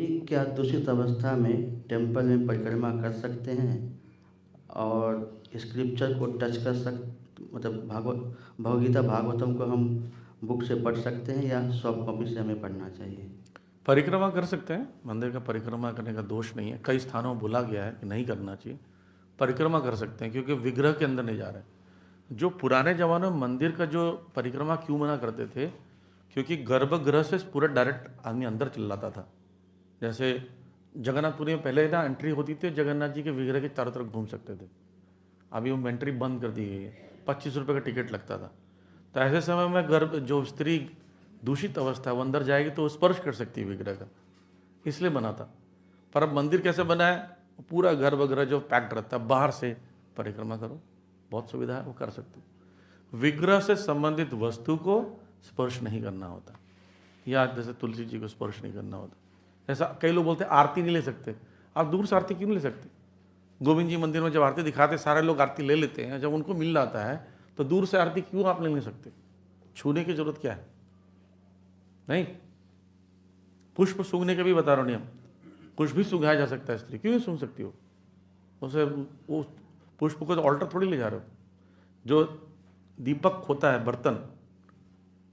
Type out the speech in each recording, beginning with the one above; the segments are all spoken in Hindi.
जी, क्या दूषित अवस्था में टेम्पल में परिक्रमा कर सकते हैं और स्क्रिप्चर को टच कर मतलब भगवद भागवतम को हम बुक से पढ़ सकते हैं या सॉफ्ट कॉपी से हमें पढ़ना चाहिए? परिक्रमा कर सकते हैं, मंदिर का परिक्रमा करने का दोष नहीं है। कई स्थानों में बोला गया है कि नहीं करना चाहिए। परिक्रमा कर सकते हैं क्योंकि विग्रह के अंदर नहीं जा रहे हैं। जो पुराने जमानों में मंदिर का जो परिक्रमा क्यों मना करते थे, क्योंकि गर्भगृह से पूरा डायरेक्ट आदमी अंदर चल जाता था। जैसे जगन्नाथपुरी में पहले ना एंट्री होती थी, जगन्नाथ जी के विग्रह के चारों तरफ घूम सकते थे। अभी वो एंट्री बंद कर दी गई है, 25 रुपये का टिकट लगता था। तो ऐसे समय में गर्भ जो स्त्री दूषित अवस्था है वो अंदर जाएगी तो स्पर्श कर सकती है विग्रह का, इसलिए बना था। पर अब मंदिर कैसे बना है, पूरा गर्भगृह जो पैक्ड रहता है, बाहर से परिक्रमा करो, बहुत सुविधा है, वो कर सकते हो। विग्रह से संबंधित वस्तु को स्पर्श नहीं करना होता, या जैसे तुलसी जी को स्पर्श नहीं करना होता। ऐसा कई लोग बोलते हैं आरती नहीं ले सकते। आप दूर से आरती क्यों नहीं ले सकते? गोविंद जी मंदिर में जब आरती दिखाते सारे लोग आरती ले लेते हैं, जब उनको मिल जाता है तो दूर से आरती क्यों आप नहीं ले सकते? छूने की जरूरत क्या है? नहीं, पुष्प सूंघने का भी बता रहा हूं नियम। पुष्प भी सूंघाया जा सकता है, स्त्री क्यों नहीं सूंघ सकती हो? उसे वो पुष्प को तो ऑल्टर थोड़ी ले जा रहे हो। जो दीपक होता है, बर्तन,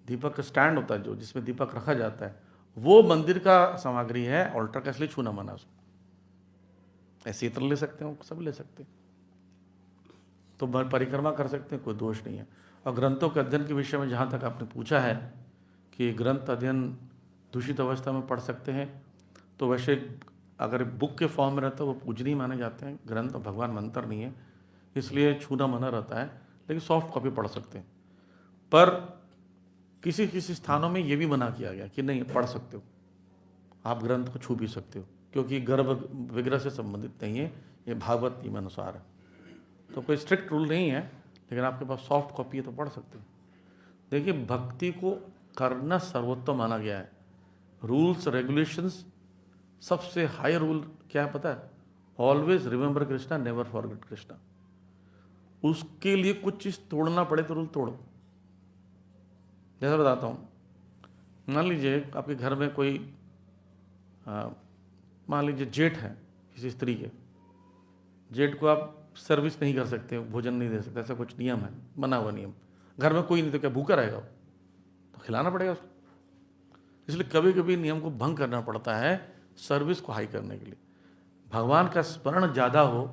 दीपक का स्टैंड होता है जो जिसमें दीपक रखा जाता है, वो मंदिर का सामग्री है, ऑल्टर का, इसलिए छूना मना उसको। ऐसे इतर ले सकते हो, सब ले सकते हैं, तो परिक्रमा कर सकते हैं, कोई दोष नहीं है। और ग्रंथों के अध्ययन के विषय में जहाँ तक आपने पूछा है कि ग्रंथ अध्ययन दूषित अवस्था में पढ़ सकते हैं, तो वैसे अगर बुक के फॉर्म में रहता है वो पूजनीय माने जाते हैं। ग्रंथ और भगवान मंत्र नहीं है, इसलिए छूना मना रहता है, लेकिन सॉफ्ट कॉपी पढ़ सकते हैं। पर किसी किसी स्थानों में ये भी मना किया गया कि नहीं, पढ़ सकते हो, आप ग्रंथ को छू भी सकते हो, क्योंकि गर्भ विग्रह से संबंधित नहीं है, ये भागवत नियम अनुसार है। तो कोई स्ट्रिक्ट रूल नहीं है, लेकिन आपके पास सॉफ्ट कॉपी है तो पढ़ सकते हो। देखिए, भक्ति को करना सर्वोत्तम माना गया है। रूल्स रेगुलेशंस, सबसे हाई रूल क्या है पता है? Always remember Krishna, never forget Krishna. उसके लिए कुछ चीज़ तोड़ना पड़े तो रूल तोड़ो। जैसा बताता हूँ, मान लीजिए आपके घर में कोई मान लीजिए जेठ है किसी स्त्री के, जेठ को आप सर्विस नहीं कर सकते, भोजन नहीं दे सकते, ऐसा कुछ नियम है, बना हुआ नियम। घर में कोई नहीं तो क्या भूखा रहेगा वो? तो खिलाना पड़ेगा उसको। इसलिए कभी कभी नियम को भंग करना पड़ता है सर्विस को हाई करने के लिए। भगवान का स्मरण ज़्यादा हो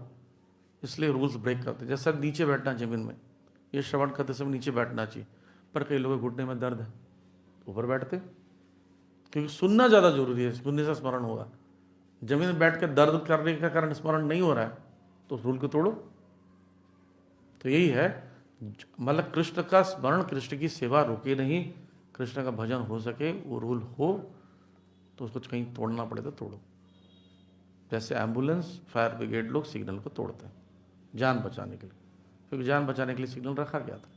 इसलिए रूल्स ब्रेक करते हैं। जैसा नीचे बैठना जमीन में, ये श्रवण करते समय नीचे बैठना चाहिए, पर कई लोगों के घुटने में दर्द है, ऊपर बैठते, क्योंकि सुनना ज़्यादा जरूरी है, सुनने से स्मरण होगा। जमीन में बैठ कर दर्द करने का कारण स्मरण नहीं हो रहा है तो उस रूल को तोड़ो। तो यही है, मतलब कृष्ण का स्मरण, कृष्ण की सेवा रुके नहीं, कृष्ण का भजन हो सके, वो रूल हो, तो उसको कहीं तोड़ना पड़े तो तोड़ो। जैसे एम्बुलेंस, फायर ब्रिगेड लोग सिग्नल को तोड़ते हैं जान बचाने के लिए, क्योंकि जान बचाने के लिए सिग्नल रखा गया था।